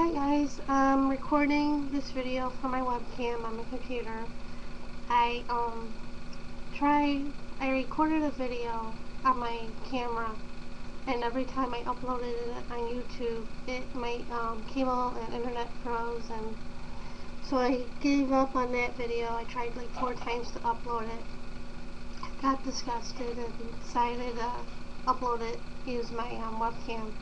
Hi guys, I'm recording this video from my webcam on my computer. I recorded a video on my camera, and every time I uploaded it on YouTube, my cable and internet froze, and so I gave up on that video. I tried like 4 times to upload it. Got disgusted and decided to upload it, use my webcam.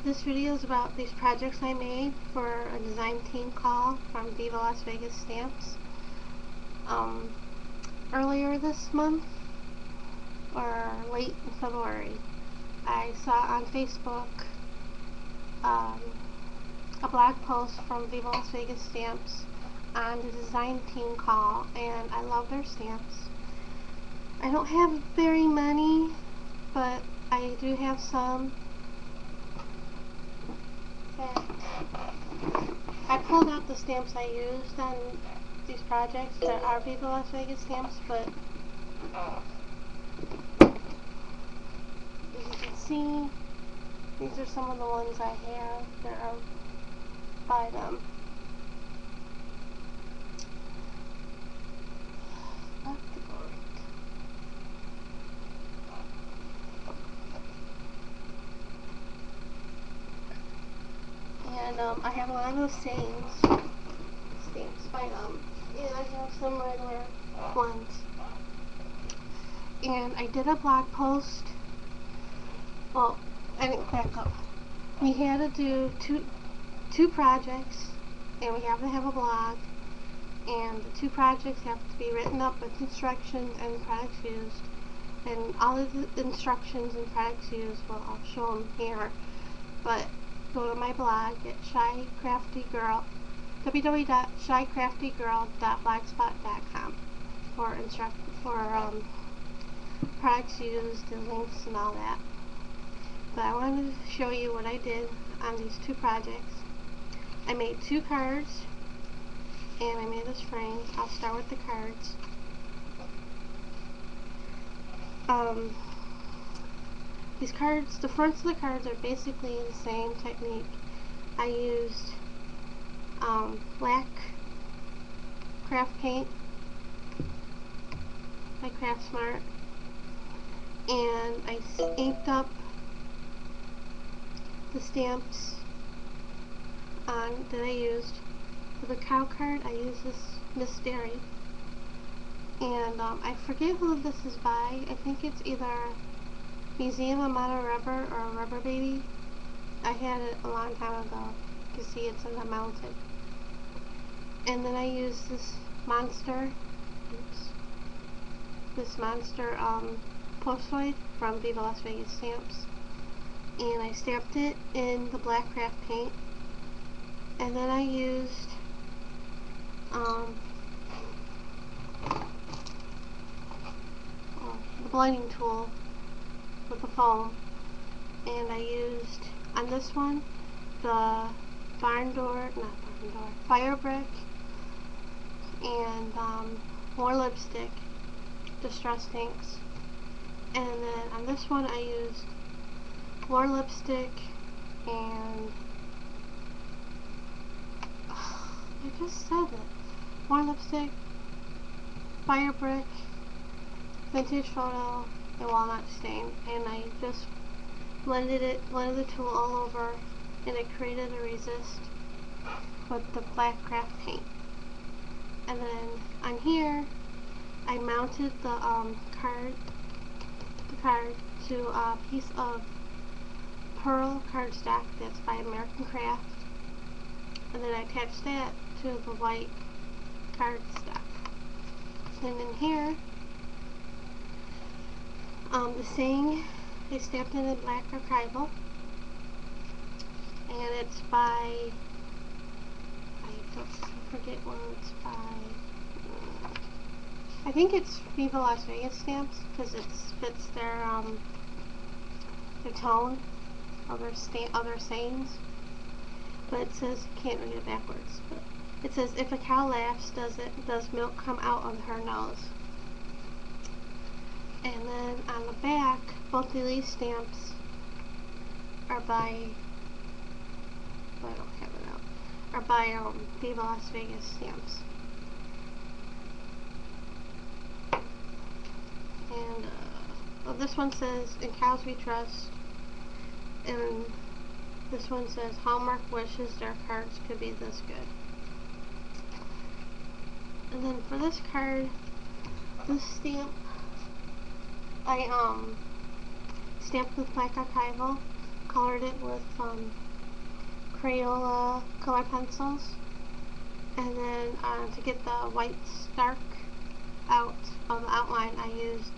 This video is about these projects I made for a design team call from Viva Las Vegas Stamps. Earlier this month, or late in February, I saw on Facebook a blog post from Viva Las Vegas Stamps on the design team call, and I love their stamps. I don't have very many, but I do have some. I pulled out the stamps I used on these projects that are Viva Las Vegas stamps, but as you can see, these are some of the ones I have that are by them. And I have a lot of stamps by them, and I have some regular ones. And I did a blog post. Well, I didn't back up. We had to do two projects, and we have to have a blog. And the 2 projects have to be written up with instructions and products used. And all of the instructions and products used, well, I'll show them here. But go to my blog at www.shycraftygirl.blogspot.com for products used and links and all that. But I wanted to show you what I did on these 2 projects. I made 2 cards, and I made this frame. I'll start with the cards. These cards, the fronts of the cards are basically the same technique. I used black craft paint by Craft Smart, and I inked up the stamps that I used. For the cow card, I used this Miss Dairy, and I forget who this is by. I think it's either Museum of Modern Rubber or Rubber Baby. I had it a long time ago. You can see it's in the mounted. And then I used this monster, Postoid from Viva Las Vegas Stamps, and I stamped it in the black craft paint. And then I used the blending tool with the foam, and I used on this one the fire brick, and more lipstick, distress inks. And then on this one I used more lipstick and I just said it. More lipstick, fire brick, vintage photo, and walnut stain. And I just blended the tool all over, and it created a resist with the black craft paint. And then on here, I mounted the card to a piece of pearl cardstock that's by American Craft, and then I attached that to the white cardstock. And in here, the saying is stamped in black archival, and it's by, I forget what it's by. I think it's Viva Las Vegas Stamps, because it fits their tone of their sayings. But it says, you can't read it backwards, but it says, if a cow laughs, does milk come out of her nose? And then on the back, both of these stamps are by, I don't have it out, are by Viva Las Vegas stamps. And well, this one says, "In Cows We Trust," and this one says, "Hallmark wishes their cards could be this good." And then for this card, this stamp, I stamped with black archival, colored it with Crayola color pencils, and then to get the white stark out of the outline, I used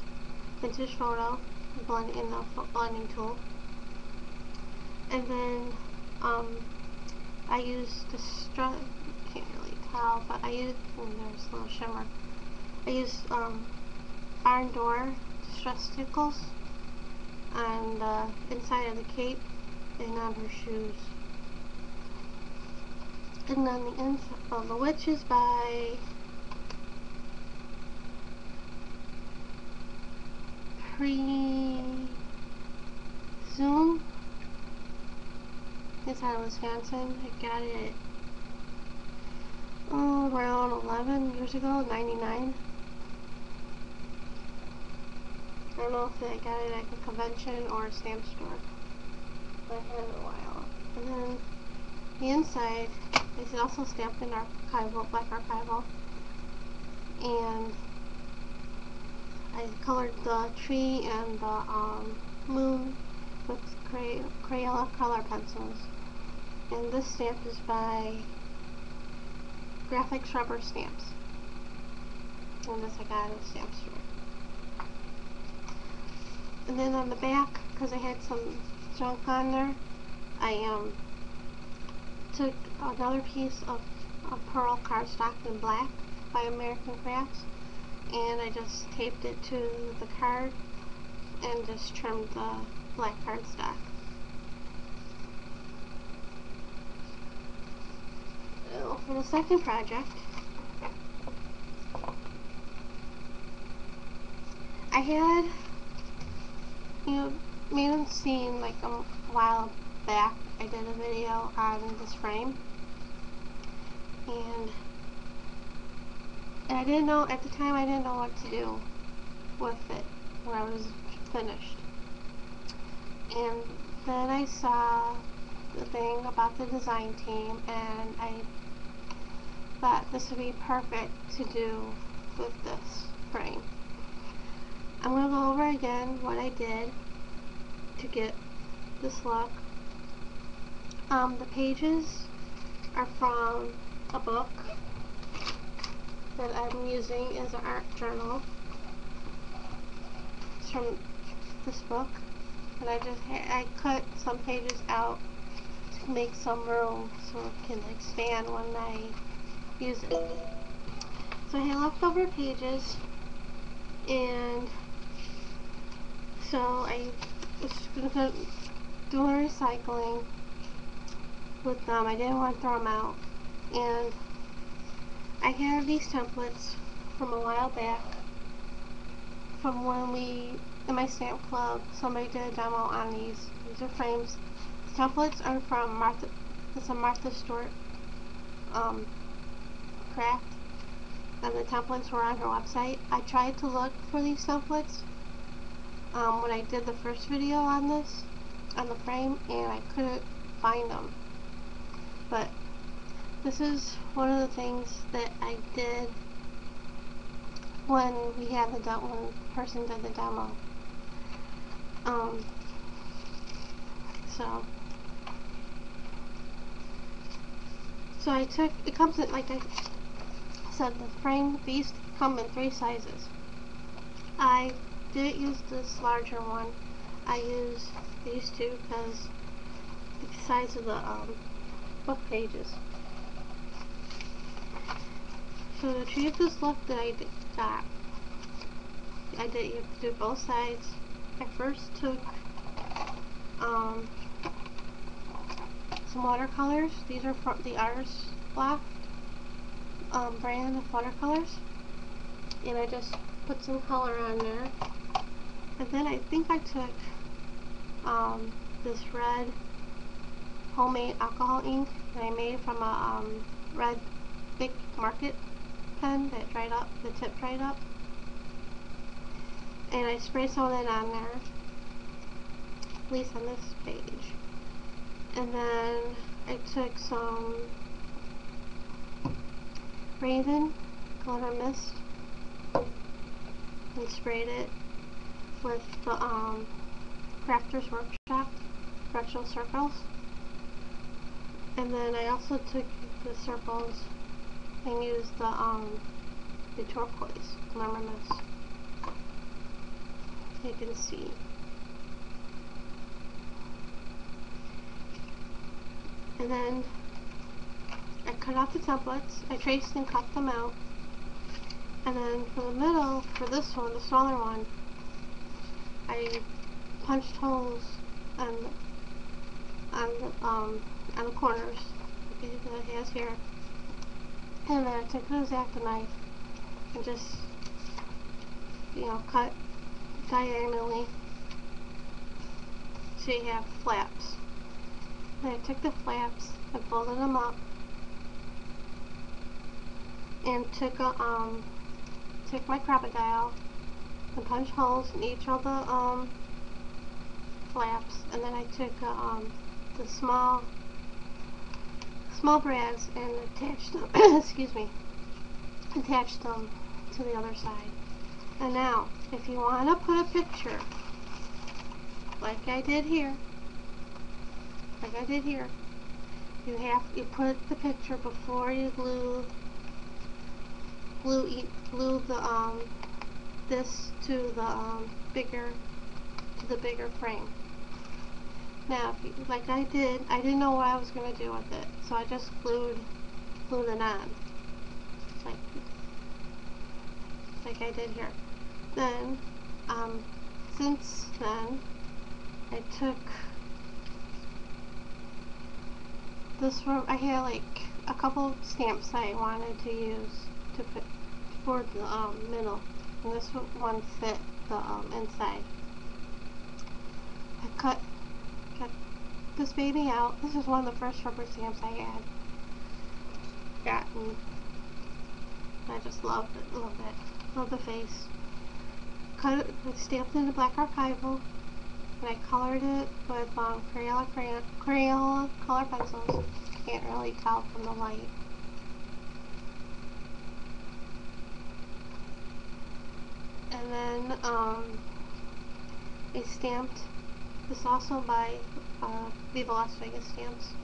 Vintage Photo in the blending tool, and then I used can't really tell, but I used, there's a little shimmer. I used barn door distress stickles on the inside of the cape and on her shoes. And on the inside, the witch is by Zoom. This had Wisconsin. I got it around 11 years ago, 99. I don't know if I got it at a convention or a stamp store, but I had it a while. And then the inside is also stamped in archival, black archival, and I colored the tree and the moon with Crayola color pencils. And this stamp is by Graphic Rubber Stamps. And this I got at a stamp store. And then on the back, because I had some junk on there, I took another piece of pearl cardstock in black by American Crafts, and I just taped it to the card and just trimmed the black cardstock. So for the second project, I had, may have seen like a while back, I did a video on this frame, and I didn't know, at the time I didn't know what to do with it when I was finished. And then I saw the thing about the design team, and I thought this would be perfect to do with this frame. I'm going to go over again what I did to get this look. The pages are from a book that I'm using as an art journal. It's from this book, and I cut some pages out to make some room so it can expand when I use it. So I had leftover pages, and so I was going to do recycling with them. I didn't want to throw them out, and I have these templates from a while back, from when in my stamp club, somebody did a demo on these. These are frames. The templates are from it's a Martha Stewart craft, and the templates were on her website. I tried to look for these templates when I did the first video on this, on the frame, and I couldn't find them. But this is one of the things that I did when we had the demo, when the person did the demo. So I took, it comes in, like I said, the frame, these come in 3 sizes. I didn't use this larger one. I used these two because the size of the book pages. So to achieve this look that I got, you have to do both sides. I first took some watercolors. These are from the Artist Loft brand of watercolors, and I just put some color on there. And then I think I took this red homemade alcohol ink that I made from a red thick market pen that dried up, the tip dried up. And I sprayed some of that on there, at least on this page. And then I took some Raven glitter mist and sprayed it with the Crafter's Workshop directional circles. And then I also took the circles and used the turquoise glimmer mist. You can see. And then I cut out the templates. I traced and cut them out. And then for the middle, for this one, the smaller one, I punched holes on the corners that it has here. And then I took an X-Acto knife and just, cut diagonally so you have flaps. Then I took the flaps and folded them up and took my crocodile and punched holes in each of the flaps, and then I took the small brads and attached them attached them to the other side. And now, if you want to put a picture like I did here, you put the picture before you glue the this to the bigger frame. Now, like I didn't know what I was going to do with it, so I just glued it on, like I did here. Then, since then, I took this from, I had like a couple stamps I wanted to use to put for the middle, and this one fit the inside. I cut this baby out. This is one of the first rubber stamps I had gotten. I just loved it, love the face. Cut it, I stamped it in the black archival, and I colored it with Crayola color pencils. Can't really tell from the light. And then I stamped this also by Viva Las Vegas stamps.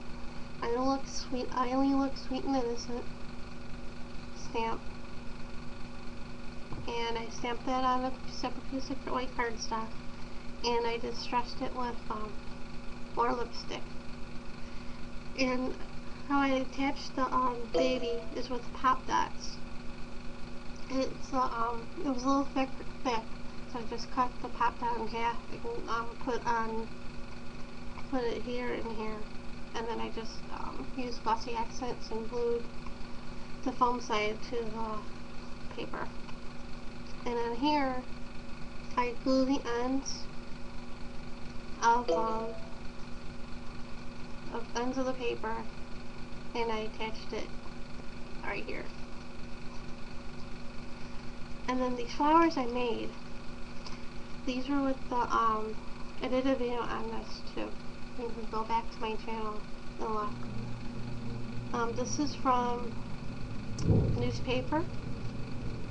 I only look sweet and innocent stamp. And I stamped that on a separate piece of white cardstock, and I just stressed it with more lipstick. And how I attached the baby is with pop dots. It was a little thick, so I just cut the pop dot in half and put it here and here, and then I just used glossy accents and glued the foam side to the paper. And then here, I glue the ends of the paper, and I attached it right here. And then these flowers I made, these were with the I did a video on this too. You can go back to my channel and look. This is from newspaper.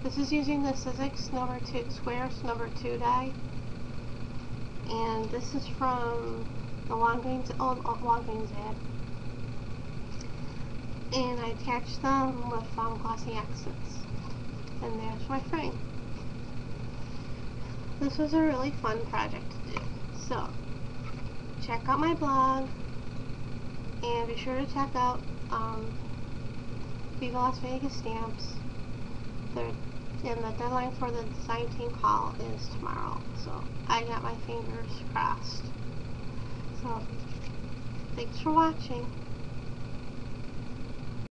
This is using the Sizzix Squares number 2 die. And this is from the Walgreens ad. And I attached them with glossy accents. And there's my frame. This was a really fun project to do. So, check out my blog, and be sure to check out Viva Las Vegas stamps. And the deadline for the design team call is tomorrow, so I got my fingers crossed. So, thanks for watching.